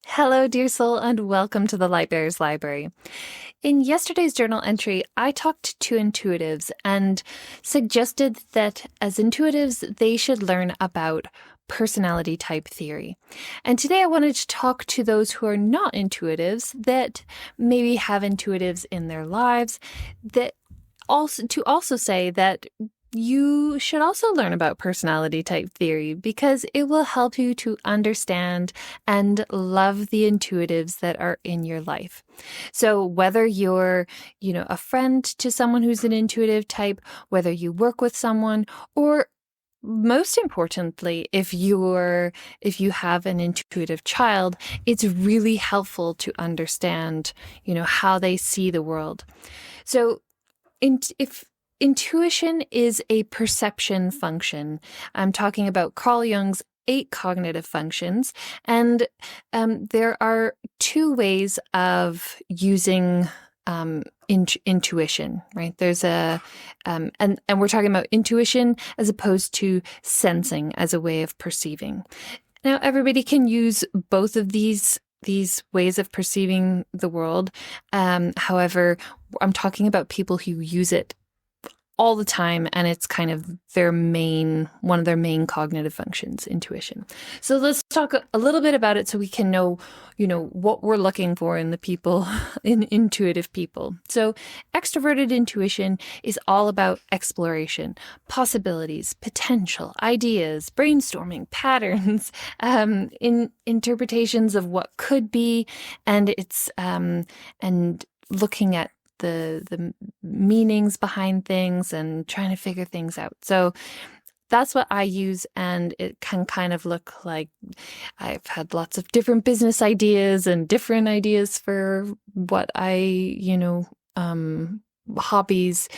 Hello, dear soul, and welcome to the Lightbearer's Library. In yesterday's journal entry, I talked to intuitives and suggested that as intuitives, they should learn about personality type theory. And today I wanted to talk to those who are not intuitives, that maybe have intuitives in their lives, that also say that you should also learn about personality type theory because it will help you to understand and love the intuitives that are in your life. So whether you're, a friend to someone who's an intuitive type, whether you work with someone, or most importantly, if you have an intuitive child, it's really helpful to understand, how they see the world. So if intuition is a perception function, I'm talking about Carl Jung's 8 cognitive functions, and there are 2 ways of using intuition, right? There's and we're talking about intuition as opposed to sensing as a way of perceiving. Now, everybody can use both of these ways of perceiving the world. However, I'm talking about people who use it all the time, and it's kind of one of their main cognitive functions, intuition. So let's talk a little bit about it so we can know, what we're looking for in the people, in intuitive people. So extroverted intuition is all about exploration, possibilities, potential, ideas, brainstorming, patterns, in interpretations of what could be, and it's and looking at the meanings behind things and trying to figure things out. So that's what I use, and it can kind of look like I've had lots of different business ideas and different ideas for what hobbies.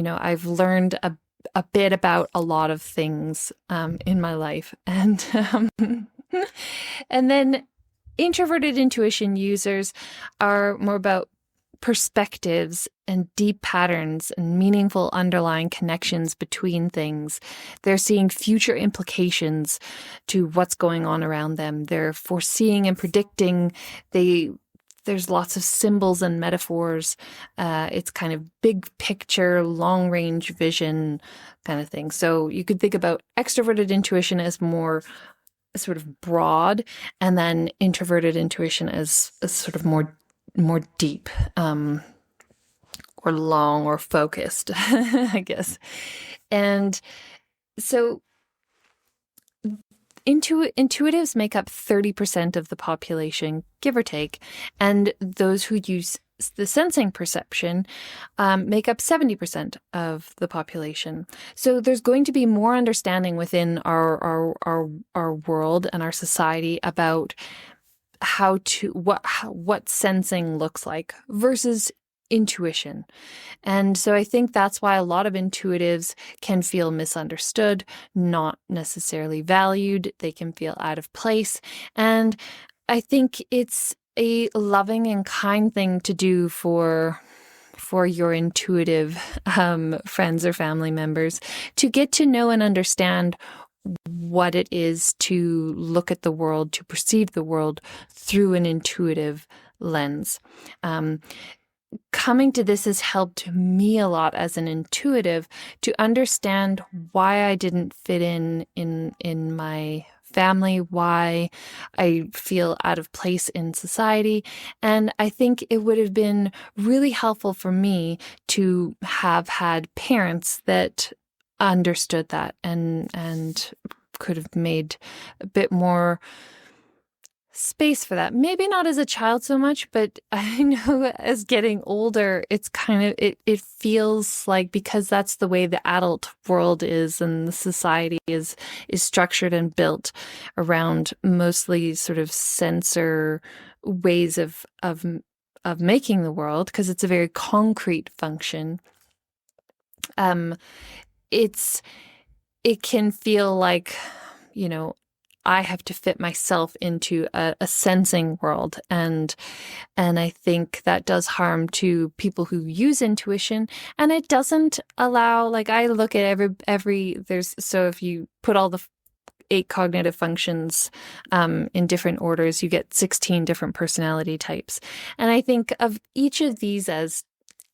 I've learned a bit about a lot of things in my life, and and then introverted intuition users are more about perspectives and deep patterns and meaningful underlying connections between things. They're seeing future implications to what's going on around them. They're foreseeing and predicting. There's lots of symbols and metaphors. It's kind of big picture, long range vision kind of thing. So you could think about extroverted intuition as more sort of broad, and then introverted intuition as sort of more deep, or long or focused, I guess. And so intuitives make up 30% of the population, give or take, and those who use the sensing perception make up 70% of the population. So there's going to be more understanding within our world and our society about what sensing looks like versus intuition. And so I think that's why a lot of intuitives can feel misunderstood, not necessarily valued. They can feel out of place. And I think it's a loving and kind thing to do for your intuitive friends or family members to get to know and understand what it is to look at the world, to perceive the world through an intuitive lens. Coming to this has helped me a lot as an intuitive to understand why I didn't fit in my family, why I feel out of place in society. And I think it would have been really helpful for me to have had parents that understood that and could have made a bit more space for that. Maybe not as a child so much, but I know as getting older, it's kind of, it feels like, because that's the way the adult world is and the society is structured and built around mostly sort of censor ways of making the world, because it's a very concrete function. It can feel like, I have to fit myself into a sensing world. And I think that does harm to people who use intuition. And it doesn't allow, like, I look at so if you put all the 8 cognitive functions in different orders, you get 16 different personality types. And I think of each of these as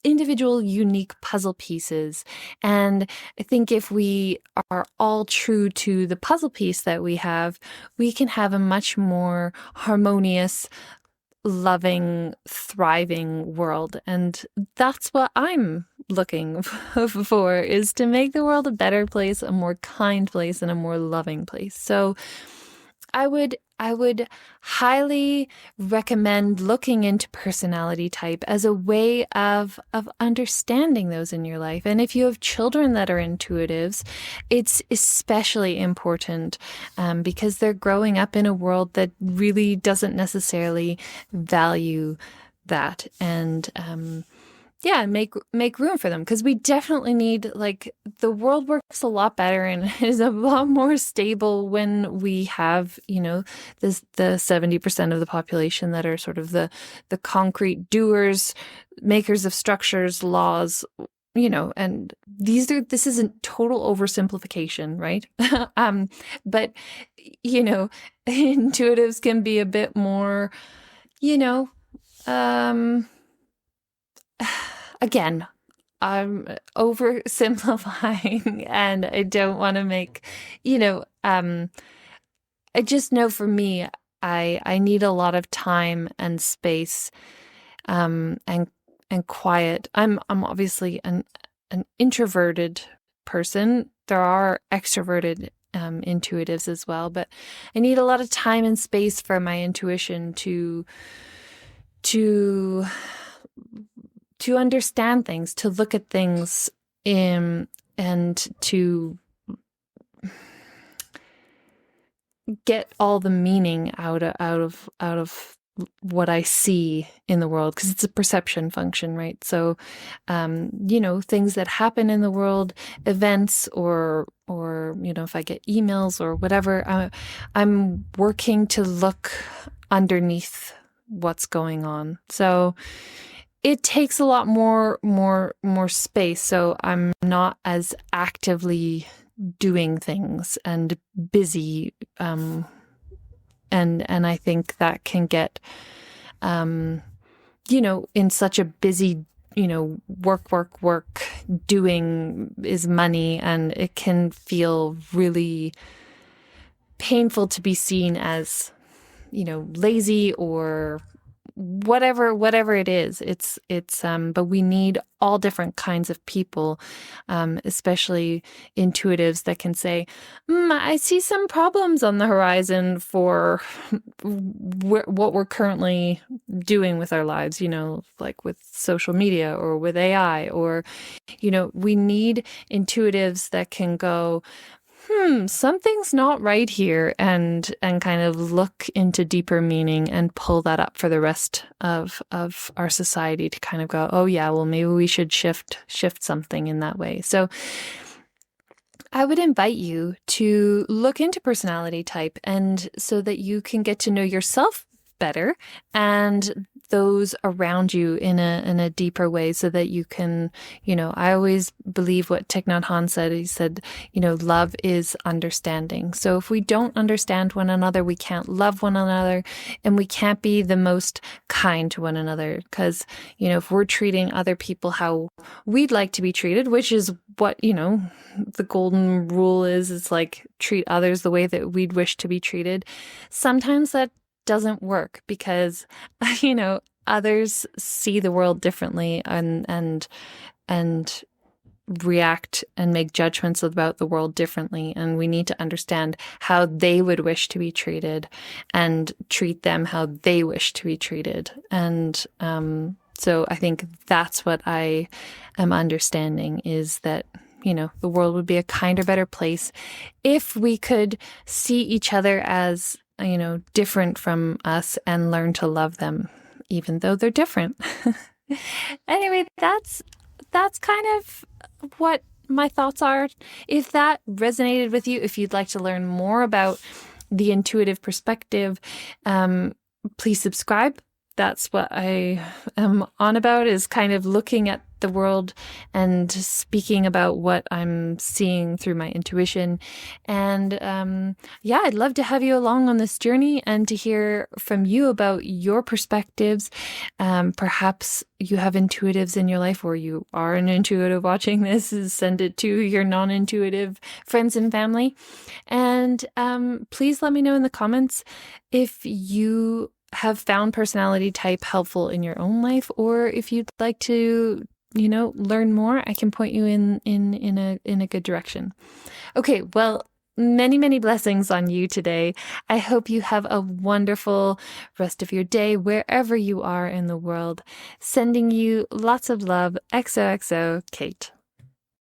individual unique puzzle pieces. And I think if we are all true to the puzzle piece that we can have a much more harmonious, loving, thriving world. And that's what I'm looking for, is to make the world a better place, a more kind place, and a more loving place. So I would highly recommend looking into personality type as a way of understanding those in your life. And if you have children that are intuitives, it's especially important because they're growing up in a world that really doesn't necessarily value that. And make room for them, because we definitely need, like, the world works a lot better and is a lot more stable when we have, the 70% of the population that are sort of the concrete doers, makers of structures, laws, and this isn't total oversimplification, right? But intuitives can be a bit more, again, I'm oversimplifying, and I don't want to make, I just know for me, I need a lot of time and space, and quiet. I'm obviously an introverted person. There are extroverted intuitives as well, but I need a lot of time and space for my intuition to understand things, to look at things, and to get all the meaning out of what I see in the world, because it's a perception function, right? So, things that happen in the world, events, or if I get emails or whatever, I'm working to look underneath what's going on. So it takes a lot more space. So I'm not as actively doing things and busy. And I think that can get, in such a busy, work, doing is money. And it can feel really painful to be seen as, lazy or whatever it is. It's but we need all different kinds of people, especially intuitives that can say, I see some problems on the horizon for what we're currently doing with our lives, like with social media or with AI, or, we need intuitives that can go, something's not right here, and kind of look into deeper meaning and pull that up for the rest of our society to kind of go, oh yeah, well, maybe we should shift something in that way. So I would invite you to look into personality type, and so that you can get to know yourself better and those around you in a deeper way, so that you can, I always believe what Thich Nhat Hanh said. He said, love is understanding. So if we don't understand one another, we can't love one another, and we can't be the most kind to one another. Because, if we're treating other people how we'd like to be treated, which is what, the golden rule is, it's like treat others the way that we'd wish to be treated. Sometimes that doesn't work because, others see the world differently and react and make judgments about the world differently. And we need to understand how they would wish to be treated and treat them how they wish to be treated. And so I think that's what I am understanding, is that the world would be a kinder, better place if we could see each other as, different from us and learn to love them, even though they're different. Anyway, that's kind of what my thoughts are. If that resonated with you, if you'd like to learn more about the intuitive perspective, please subscribe. that's what I am on about, is kind of looking at the world and speaking about what I'm seeing through my intuition. And yeah, I'd love to have you along on this journey and to hear from you about your perspectives. Perhaps you have intuitives in your life, or you are an intuitive watching this. Send it to your non-intuitive friends and family. And please let me know in the comments if you have found personality type helpful in your own life, or if you'd like to, learn more. I can point you in a good direction. Okay, well, many, many blessings on you today. I hope you have a wonderful rest of your day wherever you are in the world. Sending you lots of love. XOXO, Kate.